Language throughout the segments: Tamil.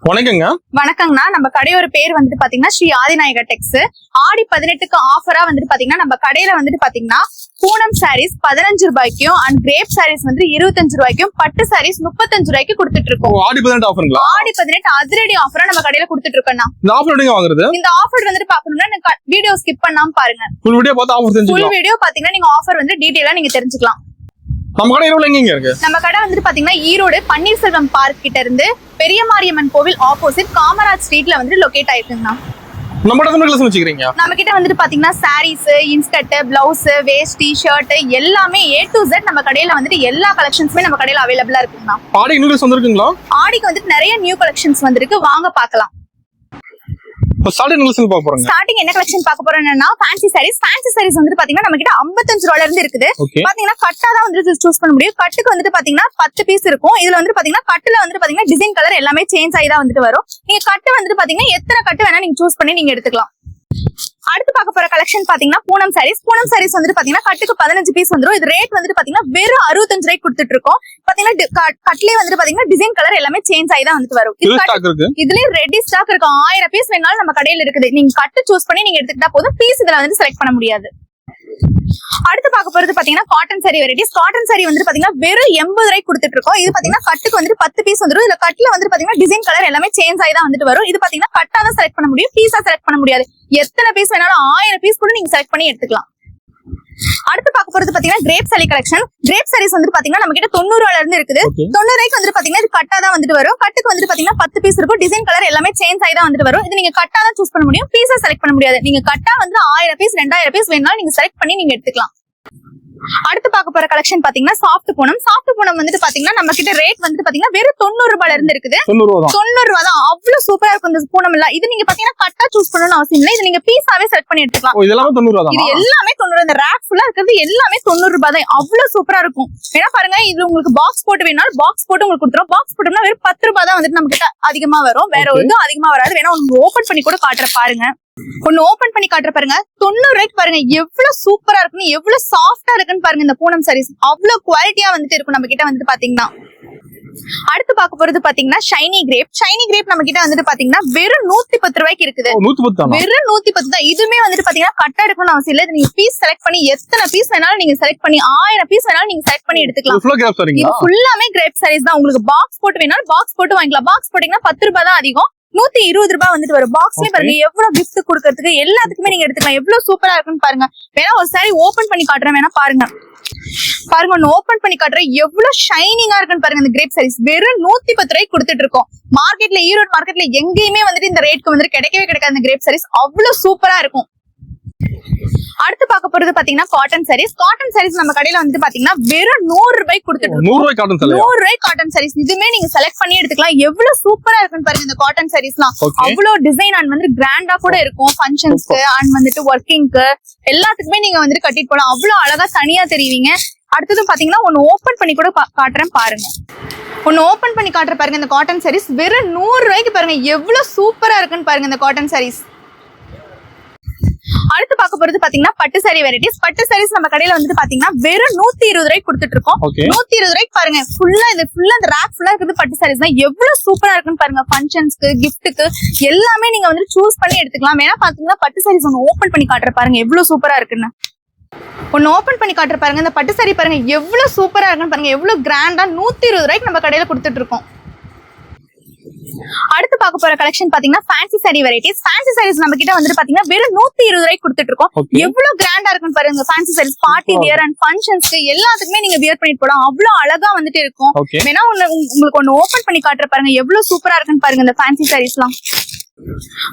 வணக்கங்க. வணக்கங்கண்ணா. நம்ம கடையோட பேர் வந்துட்டு பாத்தீங்கன்னா ஸ்ரீ ஆதிநாயகர் டெக்ஸ். ஆடி 18க்கு ஆஃபரா வந்துட்டு பாத்தீங்கன்னா நம்ம கடையில வந்துட்டு பாத்தீங்கன்னா பூனம் சாரீஸ் 15 ரூபாய்க்கும் அண்ட் கிரேப் சாரீஸ் வந்து 25 ரூபாய்க்கும், பட்டு சாரீஸ் 35 ரூபாய்க்கு கொடுத்துட்டு இருக்கோம். ஆடி 18 ஆஃபருங்களா? ஆடி 18 அதிரடி ஆஃபரா நம்ம கடையில கொடுத்துட்டு இருக்கோம்ண்ணா. இந்த ஆஃபர் எங்க வாங்குறது? இந்த ஆஃபர் வந்துட்டு பாக்கணும்னா வீடியோ ஸ்கிப் பண்ணாம பாருங்க. ஃபுல் வீடியோ பார்த்து ஆஃபர் தெரிஞ்சுக்கலாம். ஃபுல் வீடியோ பாத்தீங்கன்னா நீங்க ஆஃபர் வந்து டீடைலா நீங்க தெரிஞ்சுக்கலாம். நம்ம கடை ஈரோடுல எங்க இருக்கு? நம்ம கடை வந்துட்டு பாத்தீங்கன்னா ஈரோடு பன்னீர்செல்வம் பார்க் கிட்ட இருந்து பெரிய மாரியம்மன் கோவில் ஆப்போசிட் காமராஜ் ஸ்ட்ரீட்ல வந்து லொகேட் ஆயிருக்குங்கண்ணா. நம்ம கிட்ட என்ன கலெக்ஷன் வச்சிருக்கீங்க? நம்ம கிட்ட வந்துட்டு பாத்தீங்கன்னா சாரீஸ், இன்ஸ்கர்ட், பிளவுஸ், வேஷ்டி, ஷர்ட் எல்லாமே A to Z நம்ம கடையில வந்துட்டு எல்லா கலெக்ஷன்ஸுமே நம்ம கடையில அவைலபிளா இருக்குங்கண்ணா. ஆடி நியூ வந்திருக்குங்களா? ஆடிக்கு வந்துட்டு நிறைய நியூ கலெக்ஷன்ஸ் வந்திருக்கு, வாங்க பார்க்கலாம். ஸ்டார்டிங் கலெக்ஷன் பார்க்க போறோம். ஸ்டார்டிங் என்ன கலெக்ஷன் பார்க்க போறோம்னா ஃபேன்சி சாரீஸ். ஃபேன்சி சாரீஸ் வந்து பாத்தீங்கன்னா நம்ம கிட்ட 55 ரூபாயில இருந்து இருக்குது. பாத்தீங்கன்னா கட்டா தான் வந்து சூஸ் பண்ண முடியும். கட்டுக்கு வந்துட்டு பாத்தீங்கன்னா 10 பீஸ் இருக்கும். இதுல வந்து பாத்தீங்கன்னா கட்டுல வந்து பாத்தீங்கன்னா டிசைன் கலர் எல்லாமே சேஞ்ச் ஆகி தான் வந்துட்டு வரும். நீங்க கட்டு வந்துட்டு பாத்தீங்கன்னா எத்தனை கட்டு வேணா நீங்க சூஸ் பண்ணி நீங்க எடுத்துக்கலாம். அடுத்து பார்க்க போற கலெக்ஷன் பாத்தீங்கன்னா பூனம் சாரீஸ். பூனம் சாரீஸ் வந்துட்டு பாத்தீங்கன்னா கட்டுக்கு 15 பீஸ் வந்துரும். இது ரேட் வந்துட்டு பாத்தீங்கன்னா வெறும் 65 ரூபாய்க்கு கொடுத்துட்டு இருக்கோம். பாத்தீங்கன்னா கட்லயே வந்துட்டு பாத்தீங்கன்னா டிசைன் கலர் எல்லாமே சேஞ்ச் ஆகி தான் வந்துட்டு வரும். இதுலயே ரெடி ஸ்டாக் இருக்கு. 1000 பீஸ் வேணாலும் நம்ம கடையில இருக்குது. நீங்க கட்டு சூஸ் பண்ணி நீங்க எடுத்துக்கிட்டா போதும். பீஸ் இதுல வந்து செலக்ட் பண்ண முடியாது. அடுத்து பார்க்க போறது பாத்தீங்கன்னா cotton sorry varieties. Cotton sorry வந்து பாத்தீங்கன்னா வெறும் 80 ரூபாய்க்கு கொடுத்துட்டு இருக்கோம். இது பாத்தீங்கன்னா கட்டுக்கு வந்துட்டு 10 பீஸ் வந்துரும். இதுல கட்டுல வந்து பாத்தீங்கன்னா டிசைன் கலர் எல்லாமே சேஞ்ச் ஆகி தான் வந்துட்டு வரும். இது பாத்தீங்கன்னா கட்டா தான் செலக்ட் பண்ண முடியும், பீஸா செலக்ட் பண்ண முடியாது. எத்தனை பீஸ் வேணாலும் 1000 பீஸ் கூட நீங்க செலக்ட் பண்ணி எடுத்துக்கலாம். அடுத்து பார்க்க போறது பாத்தீங்கன்னா crepe sari collection. Crepe saris வந்து பாத்தீங்கன்னா நம்ம கிட்ட 90 ரூபாயில இருந்து இருக்குது. 90 ரூபாய்க்கு வந்து பாத்தீங்கன்னா இது கட்டா தான் வந்துட்டு வரும். கட்டுக்கு வந்து பாத்தீங்கன்னா 10 பீஸ் இருக்கும். டிசைன் கலர் எல்லாமே சேஞ்ச் ஆகி தான் வந்துட்டு வரும். இது நீங்க கட்டா தான் சூஸ் பண்ண முடியும், பீஸா செலக்ட் பண்ண முடியாது. நீங்க கட்டா வந்து 1000 பீஸ் 2000 பீஸ் வேணாலும் நீங்க செலக்ட் பண்ணி நீங்க எடுத்துக்கலாம். அடுத்து பார்க்க போற கலெக்ஷன் பாத்தீங்கன்னா சாஃப்ட் பூனம். சாஃப்ட் பூனம் வந்துட்டு பாத்தீங்கன்னா நம்ம கிட்ட ரேட் வந்துட்டு பாத்தீங்கன்னா வெறும் 90 ரூபாயில இருந்து இருக்குது. 90 ரூபா தான். அவ்வளவு சூப்பரா இருக்கும் இந்த பூனம். இல்ல இது நீங்க பாத்தீங்கன்னா கட்டா சூஸ் பண்ணணும்னு அவசியம் இல்லை. இது நீங்க பீஸாவே செலக்ட் பண்ணி எடுத்துக்கலாம். இது எல்லாமே 90 ரூபா தான். இது எல்லாமே 90. இந்த ரேக் ஃபுல்லா இருக்கிறது எல்லாமே 90 ரூபாய் தான். அவ்வளவு சூப்பரா இருக்கும். வேணா பாருங்க, இது உங்களுக்கு பாக்ஸ் போட்டு வேணாலும் பாக்ஸ் போட்டு உங்களுக்கு கொடுத்துரும். பாக்ஸ் போட்டோம்னா வெறும் 10 ரூபாய் தான் வந்துட்டு நம்ம கிட்ட அதிகமா வரும். வேற எதுவும் அதிகமா வராது. வேணா உங்களுக்கு ஓபன் பண்ணி கூட காட்டுற பாருங்க. ஒன்னு ஓபன் பண்ணி காட்டுற பாருங்க. 90 ரூபாய்க்கு பாருங்க எவ்வளவு சூப்பரா இருக்குன்னு, எவ்வளவு சாஃப்டா இருக்குன்னு பாருங்க. இந்த பூனம் சாரீஸ் அவ்வளவு குவாலிட்டியா வந்துட்டு இருக்கும் நம்ம கிட்ட வந்துட்டு பாத்தீங்கன்னா. அடுத்து பார்க்க போறது பாத்தீங்கன்னா ஷைனி கிரேப். ஷைனி கிரேப் நம்ம கிட்ட வந்துட்டு பாத்தீங்கன்னா வெறும் 110 ரூபாய்க்கு இருக்குது. வெறும் 110 தான். இதுமே வந்துட்டு பாத்தீங்கன்னா கட்டா எடுக்கணும்னு அவசியம் இல்லை. நீங்க பீஸ் செலக்ட் பண்ணி எத்தனை பீஸ் வேணாலும் நீங்க செலக்ட் பண்ணி 1000 பீஸ் வேணாலும் நீங்க செலக்ட் பண்ணி எடுத்துக்கலாம். இது ஃபுல்லாமே கிரேப் சாரீஸ் தான். உங்களுக்கு பாக்ஸ் போட்டு வேணாலும் பாக்ஸ் போட்டு வாங்கிக்கலாம். பாக்ஸ் போட்டீங்கன்னா 10 ரூபாய் தான் அதிகம். 120 ரூபாய் வந்துட்டு வரும். பாக்ஸ்லயே பாருங்க எவ்வளவு கிஃப்ட் கொடுக்கறதுக்கு எல்லாத்துக்குமே நீங்க எடுத்துக்கலாம். எவ்வளவு சூப்பரா இருக்குன்னு பாருங்க. வேணா ஒரு சாரி ஓபன் பண்ணி காட்டுறேன், வேணா பாருங்க. பாருங்க, ஒன்னு ஓபன் பண்ணி காட்டுறேன். எவ்வளவு ஷைனிங்கா இருக்குன்னு பாருங்க. இந்த கிரேப் சாரீஸ் வெறும் 110 ரூபாய்க்கு கொடுத்துட்டு இருக்கோம். மார்க்கெட்ல, ஈரோடு மார்க்கெட்ல எங்கேயுமே வந்துட்டு இந்த ரேட்க்கு வந்துட்டு கிடைக்கவே கிடைக்காது. இந்த கிரேப் சாரீஸ் அவ்வளவு சூப்பரா இருக்கும். அடுத்து பார்க்க போறது பாத்தீங்கன்னா காட்டன் சாரீஸ். காட்டன் சாரீஸ் நம்ம கடையில வந்து பாத்தீங்கன்னா வெறும் 100 ரூபாய்க்கு கொடுத்துட்டு இருக்கோம். 100 ரூபாய்க்கு காட்டன் சாரீஸ். இதுமே நீங்க செலக்ட் பண்ணி எடுத்துக்கலாம். எவ்வளவு சூப்பரா இருக்குன்னு பாருங்க. இந்த காட்டன் சாரீஸ்லாம் அவ்வளவு டிசைன் அண்ட் வந்து கிராண்டா கூட இருக்கும். ஃபங்க்ஷன்ஸ்க்கு அண்ட் வந்துட்டு ஒர்க்கிங்க்கு எல்லாத்துக்குமே நீங்க வந்துட்டு கட்டிட்டு போலாம். அவ்வளவு அழகா தனியா தெரியுவீங்க. அடுத்தது பாத்தீங்கன்னா ஒன்னு ஓபன் பண்ணி கூட காட்டுறேன் பாருங்க. ஒன்னு ஓபன் பண்ணி காட்டுற பாருங்க. இந்த காட்டன் சாரீஸ் வெறும் 100 ரூபாய்க்கு பாருங்க எவ்வளவு சூப்பரா இருக்குன்னு பாருங்க இந்த காட்டன் சாரீஸ். அடுத்து பார்க்க போறது பாத்தீங்கன்னா பட்டு சாரி வெரைட்டிஸ். பட்டு சாரீஸ் நம்ம கடையில வந்துட்டு பாத்தீங்கன்னா வெறும் 120 ரூபாய்க்கு கொடுத்துட்டு இருக்கோம். 120 ரூபாய்க்கு பாருங்க. ஃபுல்லா இந்த ரேக் ஃபுல்லா இருக்குது பட்டு சாரீஸ் தான். எவ்வளவு சூப்பரா இருக்குன்னு பாருங்க. ஃபங்க்ஷன்ஸ்க்கு, கிஃப்ட்டுக்கு எல்லாமே நீங்க வந்து சூஸ் பண்ணி எடுத்துக்கலாம். வேணா பாத்தீங்கன்னா பட்டு சாரீஸ் ஒன்னு ஓபன் பண்ணி காட்டுற பாருங்க எவ்வளவு சூப்பரா இருக்குன்னு. ஒன்னு ஓபன் பண்ணி காட்டுற பாருங்க. இந்த பட்டு சாரி பாருங்க எவ்வளவு சூப்பரா இருக்குன்னு பாருங்க. எவ்வளவு கிராண்டா 120 ரூபாய்க்கு நம்ம கடையில கொடுத்துட்டு இருக்கோம். அடுத்து பார்க்க போற கலெக்ஷன் பாத்தீங்கன்னா fancy sari varieties. Fancy saris நம்ம கிட்ட வந்துட்டு பாத்தீங்கன்னா வெறும் 120 ரூபாய்க்கு கொடுத்துட்டு இருக்கோம். எவ்வளவு கிராண்டா இருக்குன்னு பாருங்க. Fancy sarees party wear and ஃபங்க்ஷன்ஸ்க்கு எல்லாத்துக்குமே நீங்க வியர் பண்ணிட்டு போலாம். அவ்வளவு அழகா வந்துட்டு இருக்கும். வேணா உங்களுக்கு ஒன்னு ஓபன் பண்ணி காட்டுற பாருங்க எவ்வளவு சூப்பரா இருக்குன்னு பாருங்க. இந்த ஃபேன்சி சாரீஸ்லாம்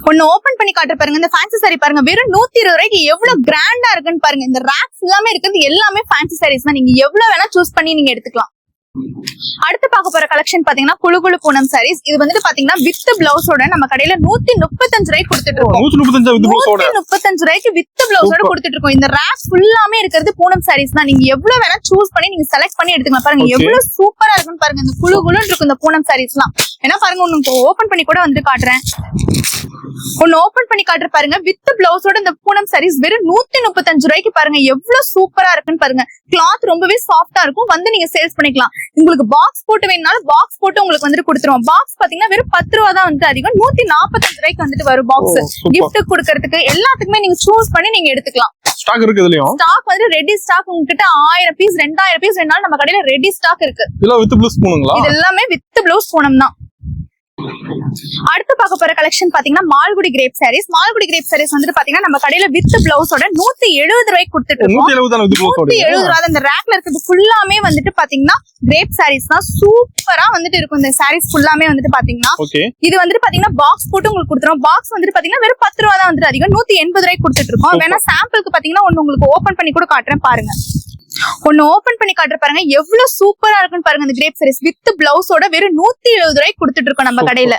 ஒன்னு ஓபன் பண்ணி காட்டுற பாருங்க. இந்த ஃபேன்சி சாரி பாருங்க வெறும் 120 ரூபாய்க்கு எவ்வளவு கிராண்டா இருக்குன்னு பாருங்க. இந்த ரேக்ஸ் எல்லாமே இருக்கிறது எல்லாமே ஃபேன்சி சாரீஸ் தான். நீங்க எவ்வளவு வேணா சூஸ் பண்ணி நீங்க எடுத்துக்கலாம். அடுத்து பார்க்க போற கலெக்ஷன் பாத்தீங்கன்னா குழுகுழு பூனம் சாரீஸ். இது வந்துட்டு பாத்தீங்கன்னா வித் பிளவுஸோட நம்ம கடையில 135 ரூபாய்க்கு கொடுத்துட்டு இருக்கோம். 135 ரூபாய்க்கு வித் பிளவுஸோட கொடுத்துட்டு இருக்கோம். இந்த ரேக் ஃபுல்லாமே இருக்கிறது பூனம் சாரீஸ் தான். நீங்க எவ்வளவு வேணா சூஸ் பண்ணி நீங்க செலக்ட் பண்ணி எடுத்துக்கலாம். பாருங்க எவ்வளவு சூப்பரா இருக்குன்னு பாருங்க. இந்த குழுகுழுன்னு இருக்கும் இந்த பூனம் சாரீஸ்லாம். ஏன்னா பாருங்க, ஒன்னு ஓபன் பண்ணி கூட வந்து காட்டுறேன். ஒன்னு ஓபன் பண்ணி காட்டுற பாருங்க. வித் பிளவுஸோட இந்த பூனம் சாரீஸ் வெறும் 135 ரூபாய்க்கு பாருங்க எவ்வளவு சூப்பரா இருக்குன்னு பாருங்க. கிளாத் ரொம்பவே சாஃப்டா இருக்கும். வந்து நீங்க சேல்ஸ் பண்ணிக்கலாம். உங்களுக்கு பாக்ஸ் போட்டு வேணும்னாலும் பாக்ஸ் போட்டு உங்களுக்கு வந்துட்டு கொடுத்துருவோம். பாக்ஸ் பாத்தீங்கன்னா வெறும் 10 ரூபா தான் வந்துட்டு அதிகம். 145 ரூபாய்க்கு வந்துட்டு வரும் பாக்ஸ். கிஃப்ட் கொடுக்கறதுக்கு எல்லாத்துக்குமே நீங்க சூஸ் பண்ணி நீங்க எடுத்துக்கலாம். ஸ்டாக் இருக்கு இதுலயும். ஸ்டாக் வந்து ரெடி ஸ்டாக் உங்ககிட்ட 1000 பீஸ் 2000 பீஸ் வேணாலும் நம்ம கடையில ரெடி ஸ்டாக் இருக்கு. இதெல்லாம் வித் ப்ளவுஸ் பூணுங்களா? இது எல்லாமே வித் ப்ளவுஸ் பூனம் தான். அடுத்து பார்க்க போற கலெக்ஷன் பாத்தீங்கன்னா மால்குடி கிரேப் சாரீஸ். மால்குடி கிரேப் சாரீஸ் வந்துட்டு பாத்தீங்கன்னா நம்ம கடையில வித் பிளவுஸோட 170 ரூபாய்க்கு கொடுத்துட்டு இருக்கோம். 170 ரூபா. அந்த ரேக்ல இருக்கிறது ஃபுல்லாமே வந்துட்டு பாத்தீங்கன்னா கிரேப் சாரீஸ் தான். சூப்பரா வந்துட்டு இருக்கும் இந்த சாரீஸ் ஃபுல்லாமே வந்துட்டு பாத்தீங்கன்னா. இது வந்துட்டு பாத்தீங்கன்னா பாக்ஸ் போட்டு உங்களுக்கு கொடுத்துறோம். பாக்ஸ் வந்துட்டு பாத்தீங்கன்னா வெறும் 10 ரூபா தான் வந்துட்டு அதிகம். 180 ரூபாய்க்கு கொடுத்துட்டு இருக்கோம். வேணா சாம்பிளுக்கு பாத்தீங்கன்னா ஒன்னு உங்களுக்கு ஓபன் பண்ணி கூட காட்டுறேன் பாருங்க. ஒன்னு ஓபன் பண்ணி காட்டுற பாருங்க எவ்வளவு சூப்பரா இருக்குன்னு பாருங்க. இந்த கிரேப் சாரீஸ் வித் பிளவுஸோட வெறும் 170 ரூபாய்க்கு கொடுத்துட்டு இருக்கோம் நம்ம கடையில.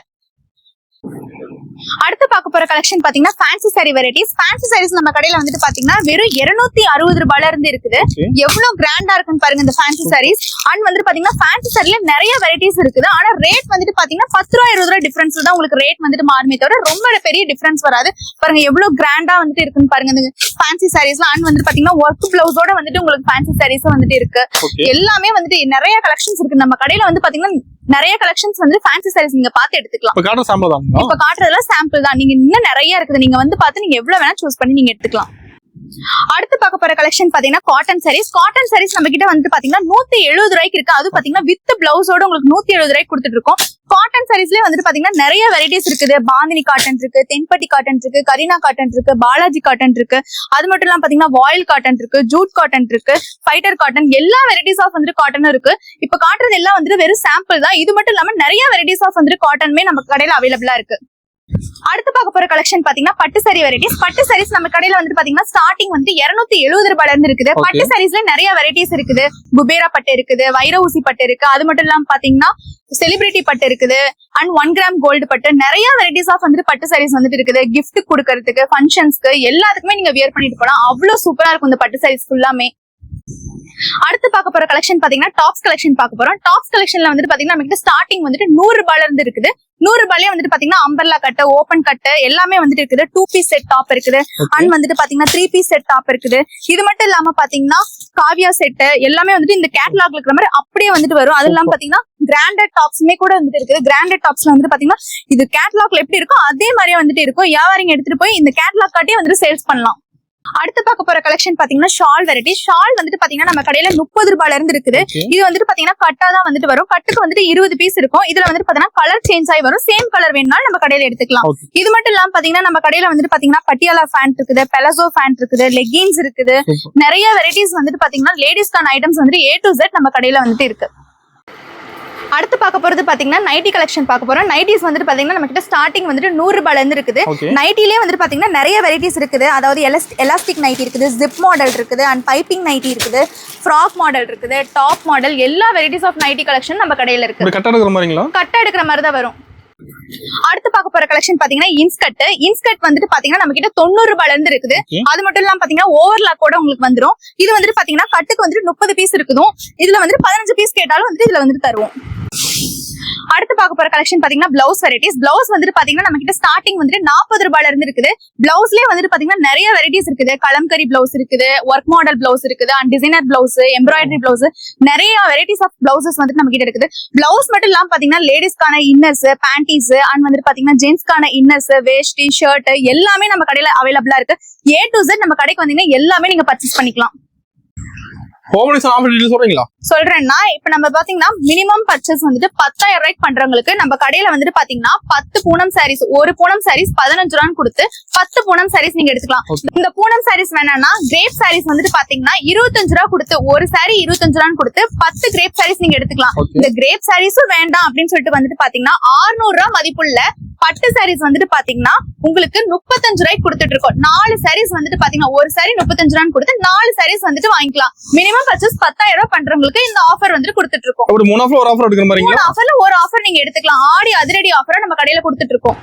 அடுத்து பார்க்க போற கலெக்ஷன் பாத்தீங்கன்னா fancy sari varieties. Fancy saris நம்ம கடையில வந்துட்டு பாத்தீங்கன்னா வெறும் 260 ரூபாயில இருந்து இருக்குது. எவ்வளவு கிராண்டா இருக்குன்னு பாருங்க இந்த ஃபேன்சி சாரீஸ். அண்ட் வந்துட்டு பாத்தீங்கன்னா ஃபேன்சி சாரில நிறைய வெரைட்டிஸ் இருக்குது. ஆனா ரேட் வந்துட்டு பாத்தீங்கன்னா 10 ரூபா 20 ரூபா டிஃபரன்ஸ்ல தான் உங்களுக்கு ரேட் வந்துட்டு மாறுமே தவிர ரொம்ப பெரிய டிஃபரன்ஸ் வராது. பாருங்க எவ்வளவு கிராண்டா வந்துட்டு இருக்குன்னு பாருங்க இந்த ஃபேன்சி சாரீஸ்ல. அண்ட் வந்துட்டு பாத்தீங்கன்னா ஒர்க் பிளவுஸோட வந்துட்டு உங்களுக்கு ஃபேன்சி சாரீஸ் வந்துட்டு இருக்கு. எல்லாமே வந்துட்டு நிறைய கலெக்ஷன்ஸ் இருக்கு நம்ம கடையில வந்து பாத்தீங்கன்னா. நிறைய கலெக்ஷன்ஸ் வந்து ஃபேன்சி சாரீஸ் நீங்க பார்த்து எடுத்துக்கலாம். இப்ப காட்டுறதுல சாம்பிள் தான். நீங்க இன்னும் நிறைய இருக்குது. நீங்க வந்து பார்த்து நீங்க எவ்வளவு வேணா சூஸ் பண்ணி நீங்க எடுத்துக்கலாம். அடுத்து பார்க்க போற கலெக்ஷன் பாத்தீங்கன்னா காட்டன் சாரீஸ். காட்டன் சாரீஸ் நம்ம கிட்ட வந்து பாத்தீங்கன்னா 170 ரூபாய்க்கு இருக்கு. அது பாத்தீங்கன்னா வித் பிளவுஸோட உங்களுக்கு 170 ரூபாய்க்கு கொடுத்துட்டு இருக்கோம். காட்டன் சாரீஸ்லயே வந்துட்டு பாத்தீங்கன்னா நிறைய வெரைட்டிஸ் இருக்குது. பாந்தினி காட்டன் இருக்கு, தென்பட்டி காட்டன் இருக்கு, கரீனா காட்டன் இருக்கு, பாலாஜி காட்டன் இருக்கு. அது மட்டும் இல்லாம பாத்தீங்கன்னா வாயில் காட்டன் இருக்கு, ஜூட் காட்டன் இருக்கு, ஃபைட்டர் காட்டன், எல்லா வெரைட்டிஸ் ஆஃப் வந்துட்டு காட்டனும் இருக்கு. இப்ப காட்டுறது எல்லாம் வந்துட்டு வெறும் சாம்பிள் தான். இது மட்டும் இல்லாம நிறைய வெரைட்டிஸ் ஆஃப் வந்துட்டு காட்டனுமே நம்ம கடையில அவைலபிளா இருக்கு. அடுத்து பார்க்க போற கலெக்ஷன் பாத்தீங்கன்னா பட்டு சாரி வெரைட்டிஸ். பட்டு சாரீஸ் நம்ம கடையில வந்துட்டு பாத்தீங்கன்னா ஸ்டார்டிங் வந்து 270 ரூபாயில இருந்து இருக்குது. பட்டு சாரீஸ்ல நிறைய வெரைட்டிஸ் இருக்குது. குபேரா பட்டு இருக்குது, வைர ஊசி பட்டு இருக்கு. அது மட்டும் இல்லாம பாத்தீங்கன்னா செலிபிரிட்டி பட்டு இருக்குது. அண்ட் 1 கிராம் கோல்டு பட்டு, நிறைய வெரைட்டிஸ் ஆஃப் வந்துட்டு பட்டு சாரீஸ் வந்துட்டு இருக்குது. கிஃப்ட் கொடுக்கறதுக்கு, ஃபங்க்ஷன்ஸ்க்கு எல்லாத்துக்குமே நீங்க வியர் பண்ணிட்டு போலாம். அவ்வளவு சூப்பரா இருக்கும் இந்த பட்டு சாரீஸ் ஃபுல்லாமே. அடுத்து பார்க்க போற கலெக்ஷன் பாத்தீங்கன்னா டாப்ஸ் கலெக்ஷன் பார்க்க போறோம். டாப்ஸ் கலெக்ஷன்ல வந்துட்டு பாத்தீங்கன்னா நமக்கு ஸ்டார்டிங் வந்துட்டு 100 ரூபாயில இருந்து இருக்குது. 100 ரூபாயிலே வந்துட்டு பாத்தீங்கன்னா அம்பர்லா கட்டு, ஓபன் கட்டு எல்லாமே வந்துட்டு இருக்குது. 2 பீஸ் செட் டாப் இருக்குது. அண்ட் வந்துட்டு பாத்தீங்கன்னா 3 பீஸ் செட் டாப் இருக்குது. இது மட்டும் இல்லாம பாத்தீங்கன்னா காவியா செட் எல்லாமே வந்துட்டு இந்த கேட்டலாக்ல இருக்கிற மாதிரி அப்படியே வந்துட்டு வரும். அது இல்லாம பாத்தீங்கன்னா கிராண்டட் டாப்ஸ்மே கூட வந்துட்டு இருக்குது. கிராண்டட் டாப்ஸ்ல வந்துட்டு பாத்தீங்கன்னா இது கேட்டலாக்ல எப்படி இருக்கும் அதே மாதிரியே வந்துட்டு இருக்கும். வியாபாரிங்க எடுத்துட்டு போய் இந்த கேட்டலாக் காட்டியே வந்துட்டு சேல்ஸ் பண்ணலாம். அடுத்து பார்க்க போற கலெக்ஷன் பாத்தீங்கன்னா ஷால் வெரைட்டி. ஷால் வந்துட்டு பாத்தீங்கன்னா நம்ம கடையில 30 ரூபாயில இருந்து இருக்குது. இது வந்துட்டு பாத்தீங்கன்னா கட்டா தான் வந்துட்டு வரும். கட்டுக்கு வந்துட்டு 20 பீஸ் இருக்கும். இதுல வந்துட்டு பாத்தீங்கன்னா கலர் சேஞ்ச் ஆகி வரும். சேம் கலர் வேணும்னாலும் நம்ம கடையில எடுத்துக்கலாம். இது மட்டும் இல்லாம பாத்தீங்கன்னா நம்ம கடையில வந்துட்டு பாத்தீங்கன்னா பட்டியாலா ஃபேண்ட் இருக்குது, பெலசோ ஃபேண்ட் இருக்குது, லெகின்ஸ் இருக்குது. நிறைய வெரைட்டிஸ் வந்துட்டு பாத்தீங்கன்னா லேடிஸ்க்கான ஐட்டம்ஸ் வந்துட்டு A to Z நம்ம கடையில வந்துட்டு இருக்கு. அடுத்து பார்க்க போறது பாத்தீங்கன்னா நைட்டி கலெக்ஷன் பார்க்க போறோம். நைட்டிஸ் வந்துட்டு பாத்தீங்கன்னா நம்ம கிட்ட ஸ்டார்டிங் வந்துட்டு 100 ரூபாயில இருந்து இருக்குது. நைட்டிலேயே வந்துட்டு பாத்தீங்கன்னா நிறைய வெரைட்டிஸ் இருக்குது. அதாவது எலாஸ்டிக் நைட்டி இருக்குது, ஜிப் மாடல் இருக்குது, அண்ட் பைப்பிங் நைட்டி இருக்குது, ஃப்ராக் மாடல் இருக்குது, டாப் மாடல், எல்லா வெரைட்டிஸ் ஆஃப் நைட்டி கலெக்ஷன் நம்ம கடையில இருக்கு. கட்ட எடுக்கிற மாதிரி தான் வரும். அடுத்து பார்க்க போற கலெக்ஷன் பாத்தீங்கன்னா இன்ஸ்கட். இன்ஸ்கட் வந்துட்டு பாத்தீங்கன்னா நம்ம கிட்ட 90 ரூபாயில இருந்து இருக்குது. அது மட்டும் இல்லாம பாத்தீங்கன்னா ஓவர்லாக் கூட உங்களுக்கு வந்துரும். இது வந்துட்டு பாத்தீங்கன்னா கட்டுக்கு வந்துட்டு 30 பீஸ் இருக்குதும். இதுல வந்துட்டு 15 பீஸ் கேட்டாலும் வந்துட்டு இதுல வந்துட்டு தருவோம். அடுத்து பார்க்க போற கலெக்ஷன் பாத்தீங்கன்னா பிளவுஸ் வெரைட்டிஸ். பிளவுஸ் வந்துட்டு பாத்தீங்கன்னா நம்ம கிட்ட ஸ்டார்டிங் வந்துட்டு 40 ரூபாயில இருந்து இருக்குது. பிளவுஸ்லயே வந்துட்டு பாத்தீங்கன்னா நிறைய வெரைட்டிஸ் இருக்குது. கலம்கரி பிளவுஸ் இருக்குது, ஒர்க் மாடல் பிளவுஸ் இருக்குது, and designer blouse, embroidery blouse, நிறைய வெரைட்டிஸ் ஆஃப் பிளவுசஸ் வந்துட்டு நம்ம கிட்ட இருக்குது. பிளவுஸ் மட்டும் இல்லாம பாத்தீங்கன்னா லேடிஸ்க்கான இன்னர்ஸ், பேண்டிஸ், அண்ட் வந்துட்டு பாத்தீங்கன்னா ஜென்ஸ்க்கான இன்னர்ஸ், வேஷ்டி, ஷர்ட் எல்லாமே நம்ம கடையில அவைலபிளா இருக்கு. A to Z நம்ம கடைக்கு வந்தீங்கன்னா எல்லாமே நீங்க பர்ச்சேஸ் பண்ணிக்கலாம். சொல்றேன்னா இப்ப நம்ம பாத்தீங்கன்னா மினிமம் பர்ச்சேஸ் வந்துட்டு 10,000 ரூபாய்க்கு பண்றவங்களுக்கு நம்ம கடையில வந்துட்டு பாத்தீங்கன்னா 10 பூனம் சாரீஸ், ஒரு பூனம் சாரீஸ் 15 ரூபான்னு கொடுத்து 10 பூனம் சாரீஸ் நீங்க எடுத்துக்கலாம். இந்த பூனம் சாரீஸ் வேணாம்னா கிரேப் சாரீஸ் வந்துட்டு பாத்தீங்கன்னா 25 ரூபா கொடுத்து ஒரு சாரி 25 ரூபான்னு கொடுத்து 10 கிரேப் சாரீஸ் நீங்க எடுத்துக்கலாம். இந்த கிரேப் சாரீஸும் வேண்டாம் அப்படின்னு சொல்லிட்டு வந்துட்டு பாத்தீங்கன்னா 600 ரூபாய் மதிப்புள்ள பட்டு சாரீஸ் வந்துட்டு பாத்தீங்கன்னா உங்களுக்கு 35 ரூபாய்க்கு கொடுத்துட்டு இருக்கோம். 4 சாரீஸ் வந்துட்டு பாத்தீங்கன்னா ஒரு சாரி 35 ரூபான்னு கொடுத்து 4 சாரீஸ் வந்துட்டு வாங்கிக்கலாம். மினிமம் பர்ச்சேஸ் 10,000 ரூபாய் பண்றவங்களுக்கு இந்த ஆஃபர் வந்துட்டு கொடுத்துட்டு இருக்கோம். ஒரு ஆஃபர்ல ஒரு ஆஃபர் நீங்க எடுத்துக்கலாம். ஆடி அதிரடி ஆஃபரா நம்ம கடையில கொடுத்துட்டு இருக்கோம்.